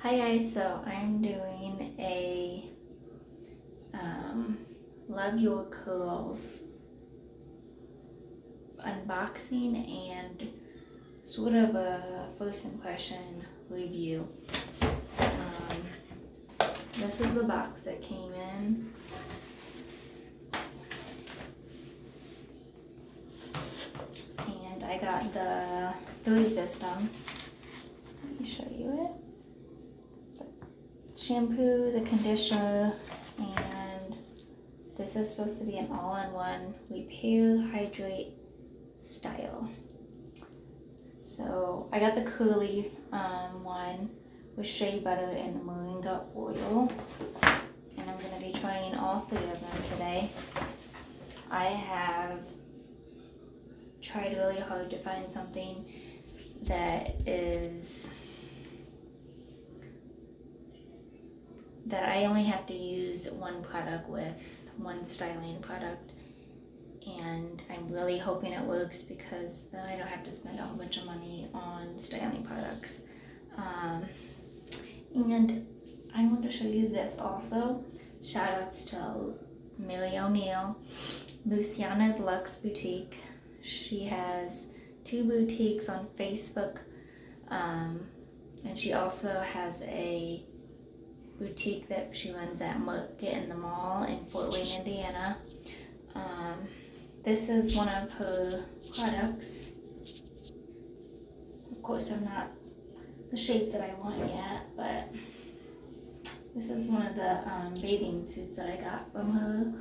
Hi guys, so I'm doing a Love Your Curls unboxing and sort of a first impression review. This is the box that came in. And I got the food system. Let me show you it. Shampoo, the conditioner, and this is supposed to be an all-in-one repair, hydrate, style. So I got the curly one with shea butter and moringa oil, and I'm going to be trying all three of them today. I have tried really hard to find something that I only have to use one product with, one styling product, and I'm really hoping it works because then I don't have to spend a whole bunch of money on styling products. And I want to show you this also. Shout outs to Mary O'Neill, Luciana's Luxe Boutique. She has 2 boutiques on Facebook, and she also has a boutique that she runs at Market in the Mall in Fort Wayne, Indiana. This is one of her products. Of course, I'm not the shape that I want yet, but this is one of the bathing suits that I got from her.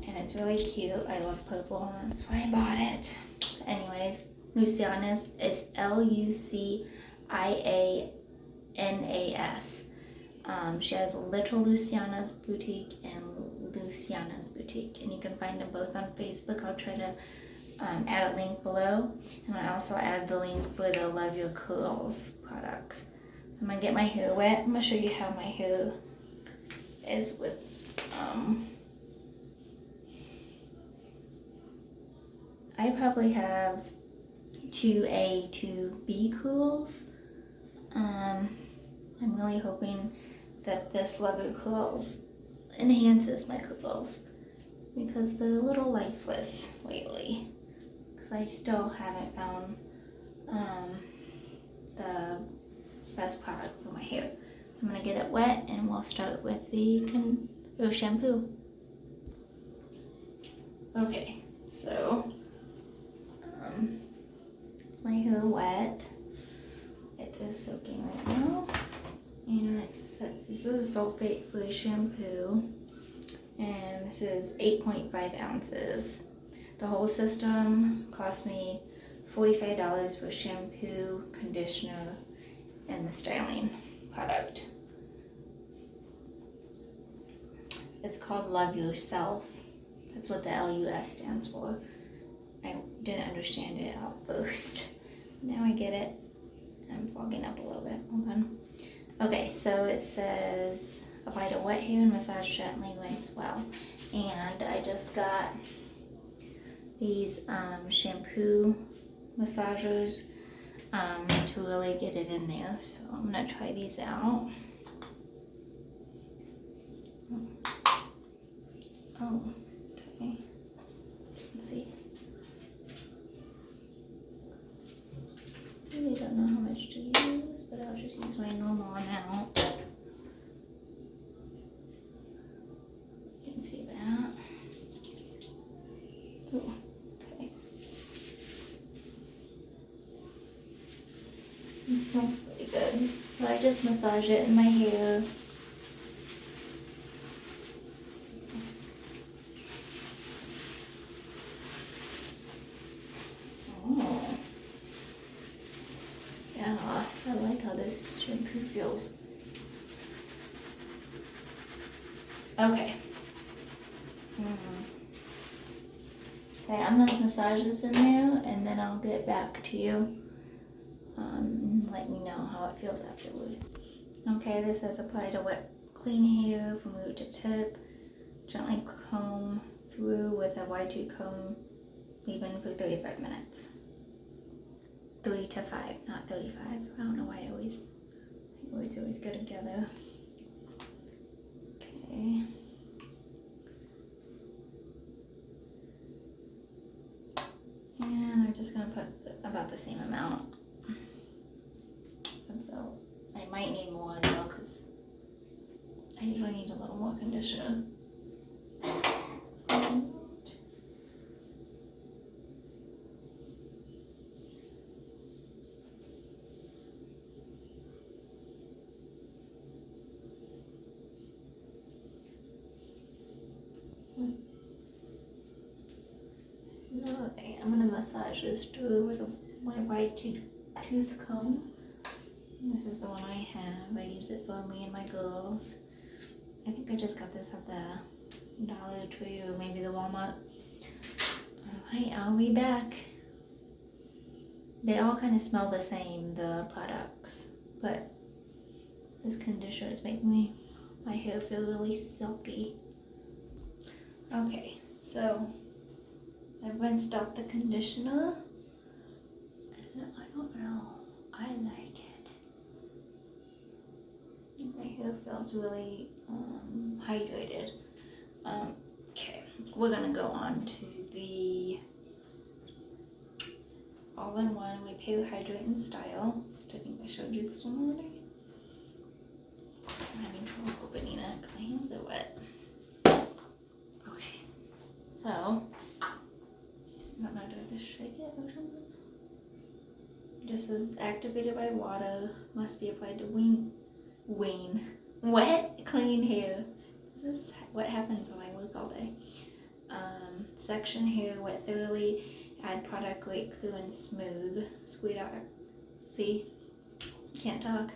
And it's really cute. I love purple, and that's why I bought it. Anyways, Luciana's is Lucianas. She has Little Luciana's Boutique and Luciana's Boutique, and you can find them both on Facebook. I'll try to add a link below, and I also add the link for the Love Your Curls products. So I'm gonna get my hair wet. I'm gonna show you how my hair is with I probably have 2A, 2B curls. I'm really hoping that this Love Your Curls enhances my curls because they're a little lifeless lately. Because I still haven't found the best product for my hair. So I'm gonna get it wet and we'll start with the shampoo. Okay, so it's my hair wet. It is soaking right now. And this is a sulfate-free shampoo, and this is 8.5 ounces. The whole system cost me $45 for shampoo, conditioner, and the styling product. It's called Love Yourself. That's what the LUS stands for. I didn't understand it at first. Now I get it. I'm fogging up a little bit. Hold on. Okay, so it says apply to wet hair and massage gently, rinse well. And I just got these shampoo massagers to really get it in there. So I'm gonna try these out. Oh, okay. Let's see. I really don't know how much to use, but I'll just use my normal amount. You can see that. Ooh, okay. It smells pretty good. So I just massage it in my hair. Oh. Yeah, I like how this shampoo feels. Okay. Okay, I'm gonna massage this in there, and then I'll get back to you. Let me know how it feels afterwards. Okay, this says apply to wet, clean hair from root to tip. Gently comb through with a wide comb, leaving for 35 minutes. 3 to 5, not 35. I don't know why I always always go together. Okay. And I'm just gonna put about the same amount. And so I might need more though, because I usually need a little more conditioner. Okay, I'm gonna massage this through with my white tooth comb. This is the one I have. I use it for me and my girls. I think I just got this at the Dollar Tree or maybe the Walmart. Alright, I'll be back. They all kind of smell the same, the products, but this conditioner is making my hair feel really silky. Okay, so I've rinsed out the conditioner, and I don't know, I like it. My hair feels really hydrated. Okay, we're gonna go on to the all-in-one Repair, Hydrate, and Style, which I think I showed you this one already. I'm having trouble opening it because my hands are wet. Okay, so I don't know, do I just shake it or something? This is activated by water, must be applied to wet, clean hair. This is what happens when I work all day. Section hair, wet thoroughly, add product, rake through and smooth. Squeeze out, see, can't talk.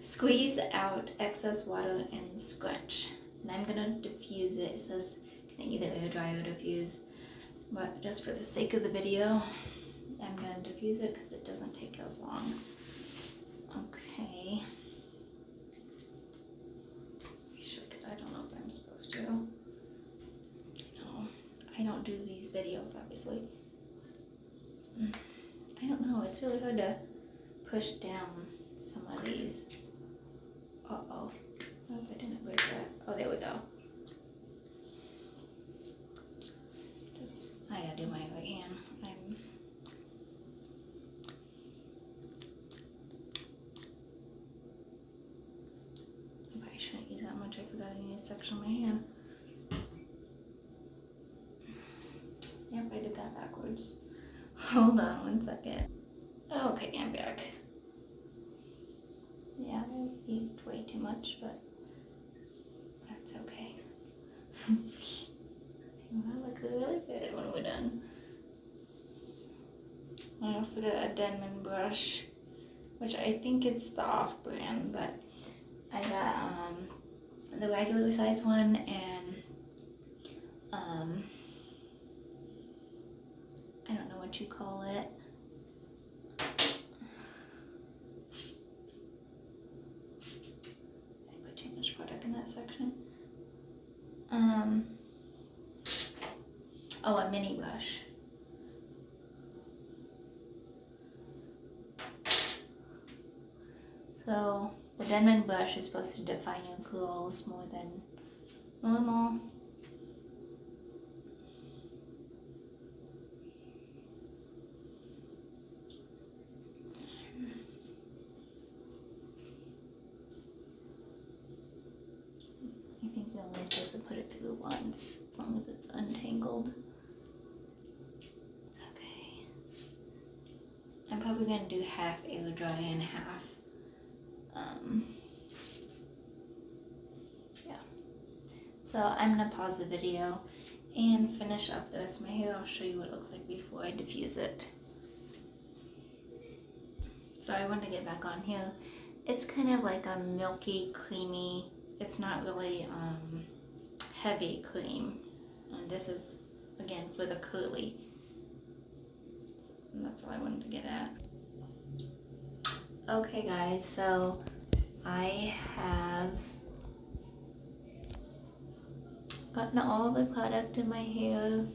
Squeeze out excess water and scrunch. And I'm gonna diffuse it. It says can either air dry or diffuse. But just for the sake of the video, I'm gonna diffuse it because it doesn't take as long. Okay. I shook it. I don't know if I'm supposed to. No, I don't do these videos, obviously. I don't know. It's really hard to push down some of these. Uh-oh. I hope I didn't break that. Oh, there we go. I gotta do my right hand. I probably shouldn't use that much. I forgot I need to section my hand. Yep, I did that backwards. Hold on 1 second. Okay, I'm back. Yeah, I used way too much, but that's okay. I look really good when we're done. I also got a Denman brush, which I think it's the off-brand, but I got the regular size one and I don't know what you call it. I put too much product in that section. Oh, a mini brush. So the Denman brush is supposed to define your curls more than normal. I think you're only supposed to put it through once, as long as it's untangled. Okay. I'm probably gonna do half air dry and half. Yeah. So I'm gonna pause the video and finish up the rest of my hair. I'll show you what it looks like before I diffuse it. So I want to get back on here. It's kind of like a milky, creamy, it's not really heavy cream. And this is, again, for the curly. And that's all I wanted to get at. Okay guys, so I have gotten all the product in my hair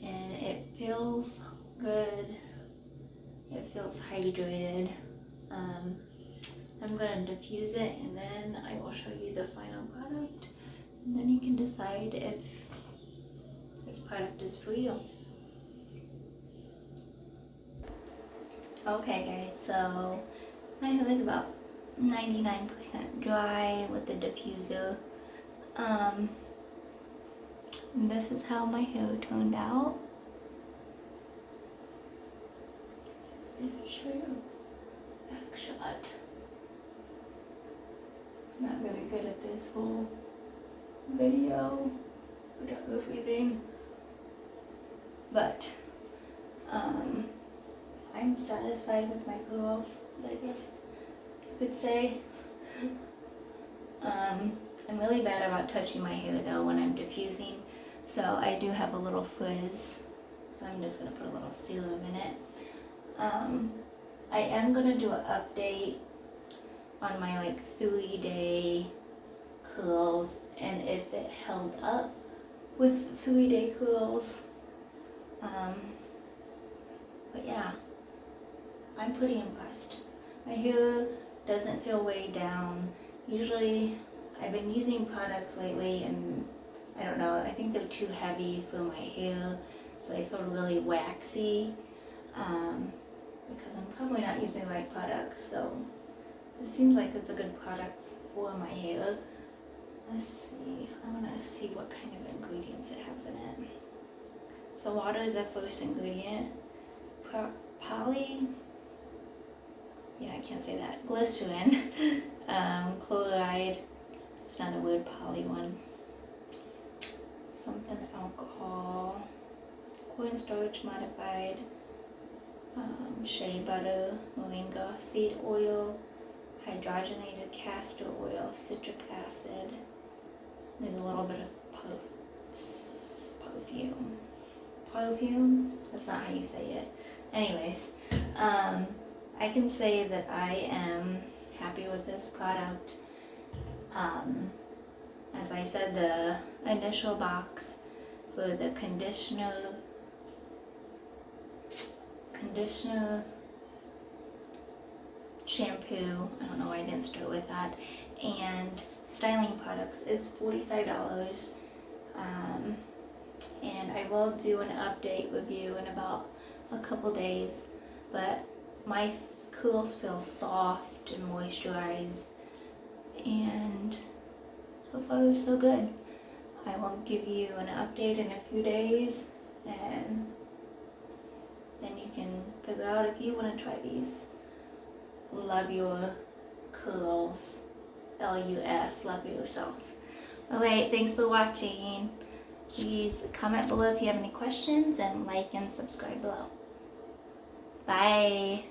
and it feels good. It feels hydrated. I'm I'm gonna diffuse it and then I will show you the final product. And then you can decide if this product is for you. Okay guys, so my hair is about 99% dry with the diffuser. This is how my hair turned out. I'll show you a back shot. I'm not very good at this whole video without everything, but I'm satisfied with my curls, I guess you could say. I'm really bad about touching my hair though when I'm diffusing, so I do have a little frizz, so I'm just gonna put a little serum in it. I am gonna do an update on my like 3-day curls and if it held up with 3-day curls. But yeah, I'm pretty impressed. My hair doesn't feel weighed down. Usually I've been using products lately and I don't know, I think they're too heavy for my hair, so I feel really waxy, because I'm probably not using the right products. So it seems like it's a good product for my hair. Let's see, I want to see what kind of ingredients it has in it. So water is the first ingredient. Yeah, I can't say that. Glycerin, chloride, it's another weird poly one. Something alcohol, cornstarch modified, shea butter, moringa seed oil, hydrogenated castor oil, citric acid. There's a little bit of perfume. Perfume? That's not how you say it. Anyways, I can say that I am happy with this product. As I said, the initial box for the conditioner, shampoo, I don't know why I didn't start with that, and styling products is $45. And I will do an update review in about a couple days, but my curls feel soft and moisturized, and so far so good. I will give you an update in a few days, and then you can figure out if you want to try these. Love Your Curls, LUS, Love Yourself. Alright, thanks for watching. Please comment below if you have any questions, and like and subscribe below. Bye.